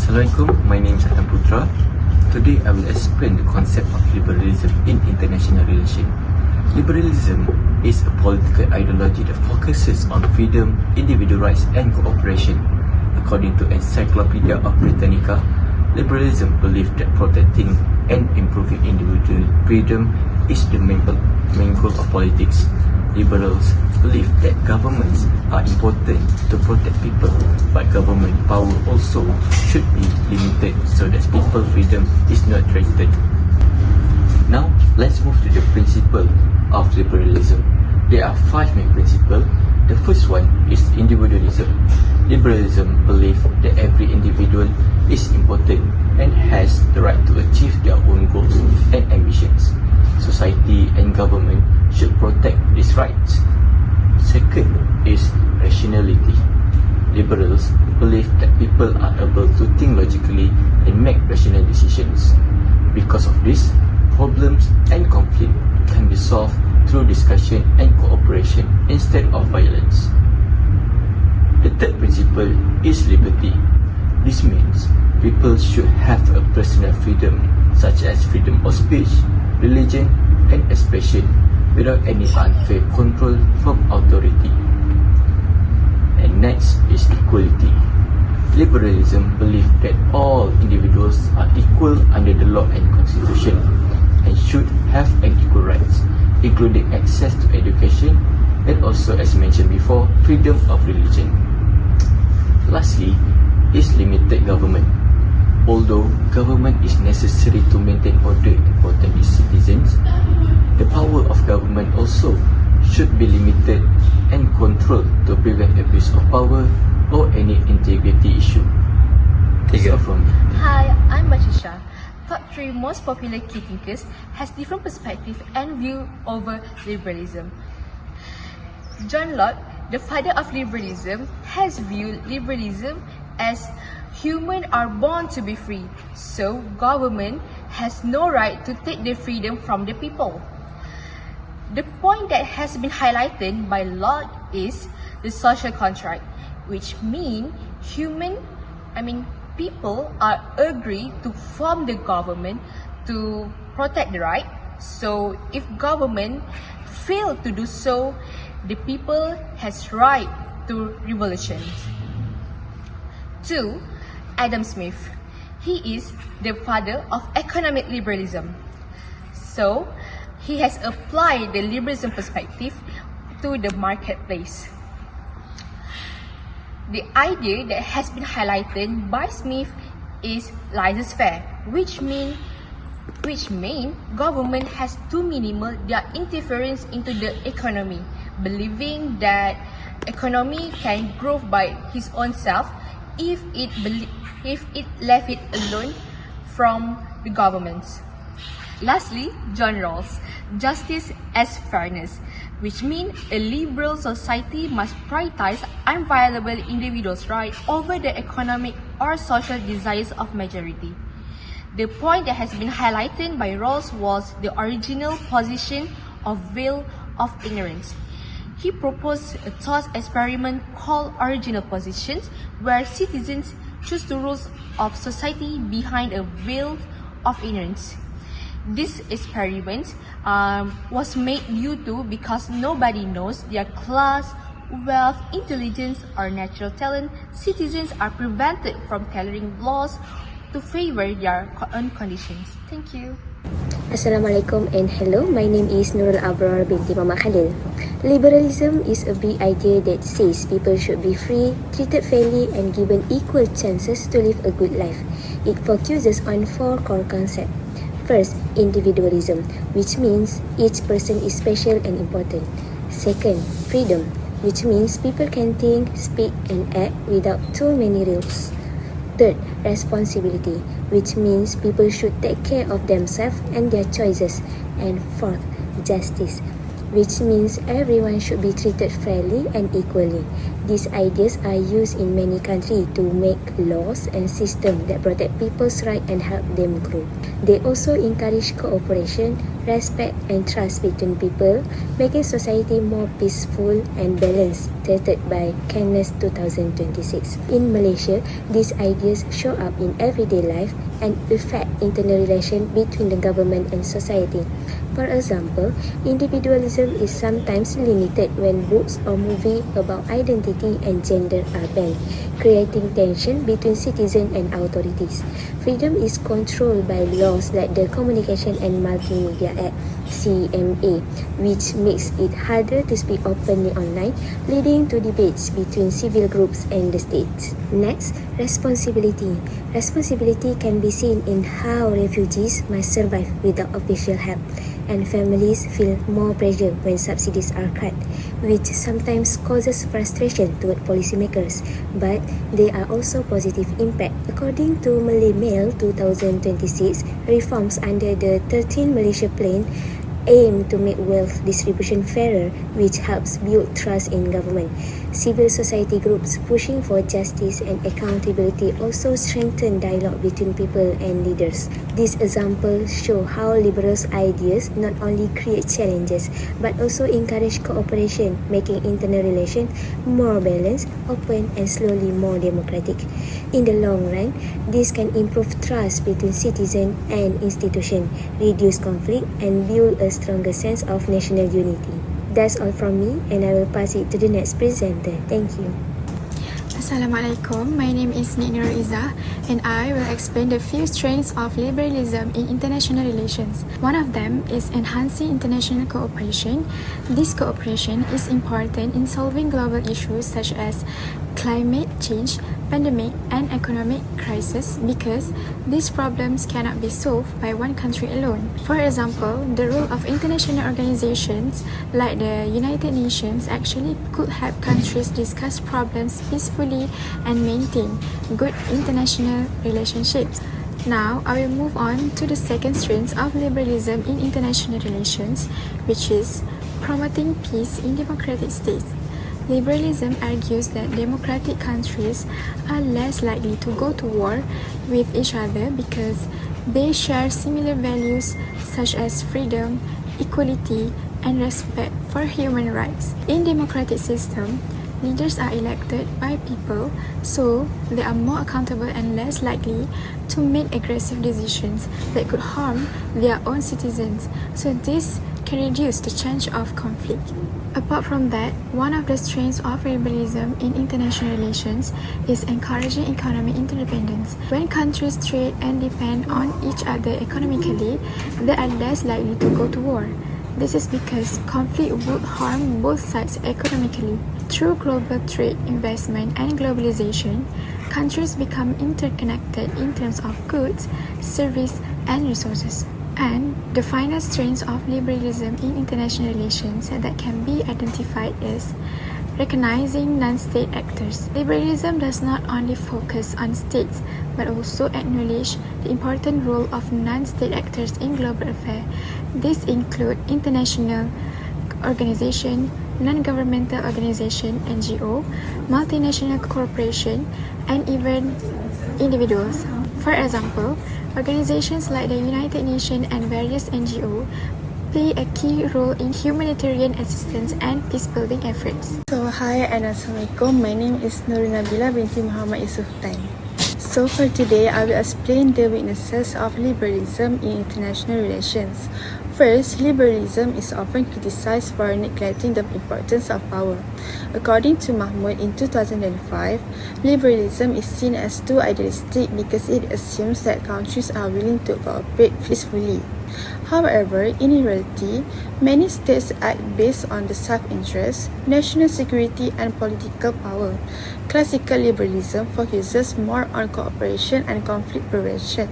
Assalamualaikum, my name is Atan Putra. Today I will explain the concept of liberalism in international relations. Liberalism is a political ideology that focuses on freedom, individual rights and cooperation. According to Encyclopedia of Britannica, liberalism believes that protecting and improving individual freedom is the main goal of politics. Liberals believe that governments are important to protect people, but government power also should be limited so that people's freedom is not threatened. Now, let's move to the principle of liberalism. There are 5 main principles. The first one is individualism. Liberalism believes that every individual is important and has the right to achieve their own goals and ambitions. Society and government should protect these rights. Second is rationality. Liberals believe that people are able to think logically and make rational decisions. Because of this, problems and conflict can be solved through discussion and cooperation instead of violence. The third principle is liberty. This means people should have a personal freedom, such as freedom of speech, religion, and expression, without any unfair control from authority. And next is equality. Liberalism believes that all individuals are equal under the law and constitution and should have an equal rights, including access to education and also, as mentioned before, freedom of religion. Lastly is limited government. Although government is necessary to maintain order and protect its citizens, the power of government also should be limited and controlled to prevent abuse of power or any integrity issue. That's all from me. Hi, I'm Matisha. Top 3 most popular key thinkers has different perspective and view over liberalism. John Locke, the father of liberalism, has viewed liberalism as humans are born to be free, so government has no right to take the freedom from the people. The point that has been highlighted by Locke is the social contract, which mean people are agree to form the government to protect the right. So if government fail to do so, the people has right to revolution. 2. Adam Smith. He is the father of economic liberalism. So he has applied the liberalism perspective to the marketplace. The idea that has been highlighted by Smith is laissez-faire, which mean government has to minimize their interference into the economy, believing that economy can grow by his own self if it left it alone from the governments. Lastly, John Rawls, justice as fairness, which means a liberal society must prioritize inviolable individuals' rights over the economic or social desires of majority. The point that has been highlighted by Rawls was the original position of veil of ignorance. He proposed a thought experiment called original positions, where citizens choose the rules of society behind a veil of ignorance. This experiment was made due to because nobody knows their class, wealth, intelligence, or natural talent. Citizens are prevented from tailoring laws to favor their own conditions. Thank you. Assalamualaikum and hello, my name is Nurul Abrar binti Mama Khalil. Liberalism is a big idea that says people should be free, treated fairly and given equal chances to live a good life. It focuses on 4 core concepts. First, individualism, which means each person is special and important. Second, freedom, which means people can think, speak and act without too many rules. Third, responsibility, which means people should take care of themselves and their choices. And fourth, justice, which means everyone should be treated fairly and equally. These ideas are used in many countries to make laws and systems that protect people's rights and help them grow. They also encourage cooperation, respect and trust between people, making society more peaceful and balanced, stated by Cannes 2026. In Malaysia, these ideas show up in everyday life and affect internal relations between the government and society. For example, individualism is sometimes limited when books or movies about identity and gender are banned, creating tension between citizens and authorities. Freedom is controlled by laws like the Communication and Multimedia Act (CMA), which makes it harder to speak openly online, leading to debates between civil groups and the state. Next, responsibility. Responsibility can be seen in how refugees must survive without official help, and families feel more pressure when subsidies are cut, which sometimes causes frustration toward policymakers, but there are also positive impact. According to Malay Mail 2026, reforms under the 13 Malaysia Plan aim to make wealth distribution fairer, which helps build trust in government. Civil society groups pushing for justice and accountability also strengthen dialogue between people and leaders. These examples show how liberals' ideas not only create challenges but also encourage cooperation, making internal relations more balanced, open and slowly more democratic. In the long run, this can improve trust between citizens and institutions, reduce conflict and build a stronger sense of national unity. That's all from me, and I will pass it to the next presenter. Thank you. Assalamualaikum, my name is Nur Izzah and I will explain the few strengths of liberalism in international relations. One of them is enhancing international cooperation. This cooperation is important in solving global issues such as climate change, pandemic and economic crisis because these problems cannot be solved by one country alone. For example, the role of international organizations like the United Nations actually could help countries discuss problems peacefully and maintain good international relationships. Now, I will move on to the second strength of liberalism in international relations, which is promoting peace in democratic states. Liberalism argues that democratic countries are less likely to go to war with each other because they share similar values such as freedom, equality, and respect for human rights. In democratic system, leaders are elected by people, so they are more accountable and less likely to make aggressive decisions that could harm their own citizens. So this can reduce the chance of conflict. Apart from that, one of the strengths of liberalism in international relations is encouraging economic interdependence. When countries trade and depend on each other economically, they are less likely to go to war. This is because conflict would harm both sides economically. Through global trade, investment, and globalization, countries become interconnected in terms of goods, service, and resources. And the final strengths of liberalism in international relations that can be identified is recognizing non-state actors. Liberalism does not only focus on states but also acknowledge the important role of non-state actors in global affairs. These include international organizations, non-governmental organizations (NGO), multinational corporations, and even individuals. For example, organizations like the United Nations and various NGO play a key role in humanitarian assistance and peace-building efforts. So, hi and Assalamualaikum. My name is Nur Nabila binti Muhammad Yusuf Tan. So, for today, I will explain the weaknesses of liberalism in international relations. First, liberalism is often criticized for neglecting the importance of power. According to Mahmoud in 2005, liberalism is seen as too idealistic because it assumes that countries are willing to cooperate peacefully. However, in reality, many states act based on the self-interest, national security, and political power. Classical liberalism focuses more on cooperation and conflict prevention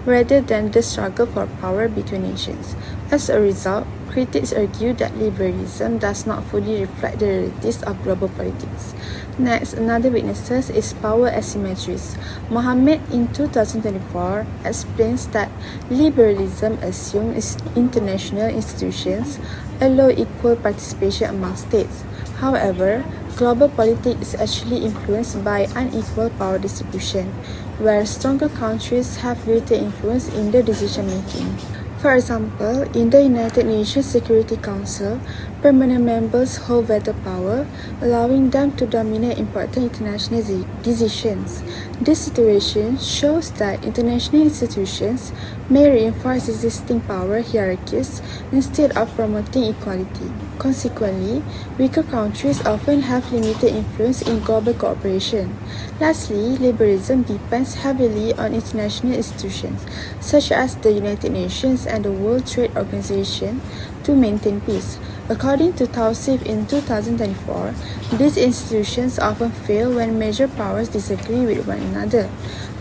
rather than the struggle for power between nations. As a result, critics argue that liberalism does not fully reflect the realities of global politics. Next, another weakness is power asymmetries. Mohammed in 2024 explains that liberalism assumes international institutions allow equal participation among states. However, global politics is actually influenced by unequal power distribution, where stronger countries have greater influence in the decision making. For example, in the United Nations Security Council, permanent members hold veto power, allowing them to dominate important international decisions. This situation shows that international institutions may reinforce existing power hierarchies instead of promoting equality. Consequently, weaker countries often have limited influence in global cooperation. Lastly, liberalism depends heavily on international institutions, such as the United Nations and the World Trade Organization, to maintain peace. According to Tausif in 2024, these institutions often fail when major powers disagree with one another.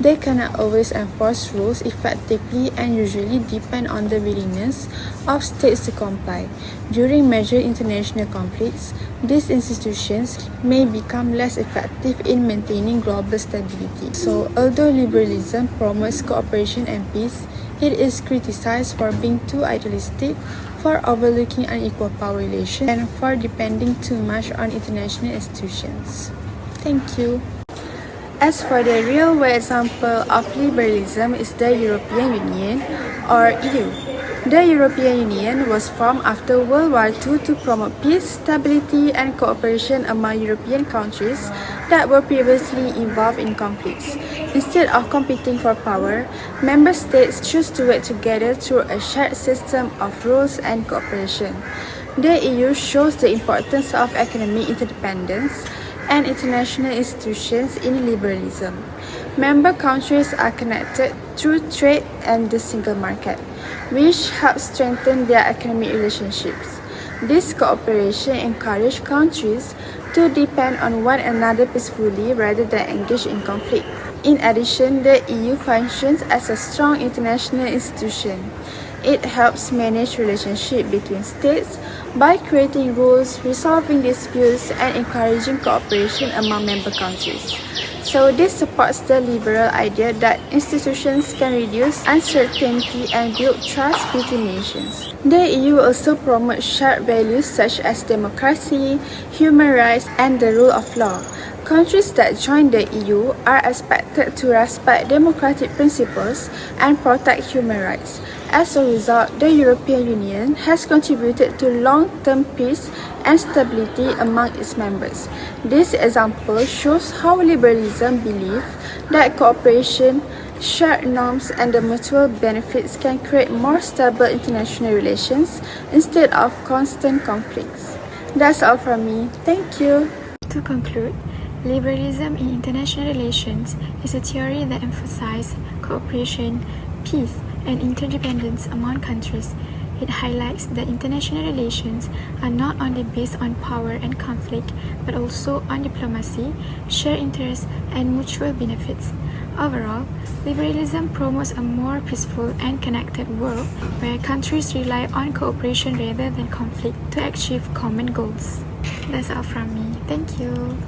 They cannot always enforce rules effectively and usually depend on the willingness of states to comply. During major international conflicts, these institutions may become less effective in maintaining global stability. So, although liberalism promotes cooperation and peace, it is criticized for being too idealistic, for overlooking unequal power relations, and for depending too much on international institutions. Thank you. As for the real-world example of liberalism is the European Union or EU. The European Union was formed after World War II to promote peace, stability, and cooperation among European countries that were previously involved in conflicts. Instead of competing for power, member states choose to work together through a shared system of rules and cooperation. The EU shows the importance of economic interdependence and international institutions in liberalism. Member countries are connected through trade and the single market, which helps strengthen their economic relationships. This cooperation encourages countries to depend on one another peacefully rather than engage in conflict. In addition, the EU functions as a strong international institution. It helps manage relationships between states by creating rules, resolving disputes, and encouraging cooperation among member countries. So this supports the liberal idea that institutions can reduce uncertainty and build trust between nations. The EU also promotes shared values such as democracy, human rights, and the rule of law. Countries that join the EU are expected to respect democratic principles and protect human rights. As a result, the European Union has contributed to long-term peace and stability among its members. This example shows how liberalism believes that cooperation, shared norms, and the mutual benefits can create more stable international relations instead of constant conflicts. That's all from me. Thank you. To conclude, liberalism in international relations is a theory that emphasizes cooperation, peace, and interdependence among countries. It highlights that international relations are not only based on power and conflict, but also on diplomacy, shared interests, and mutual benefits. Overall, liberalism promotes a more peaceful and connected world where countries rely on cooperation rather than conflict to achieve common goals. That's all from me. Thank you.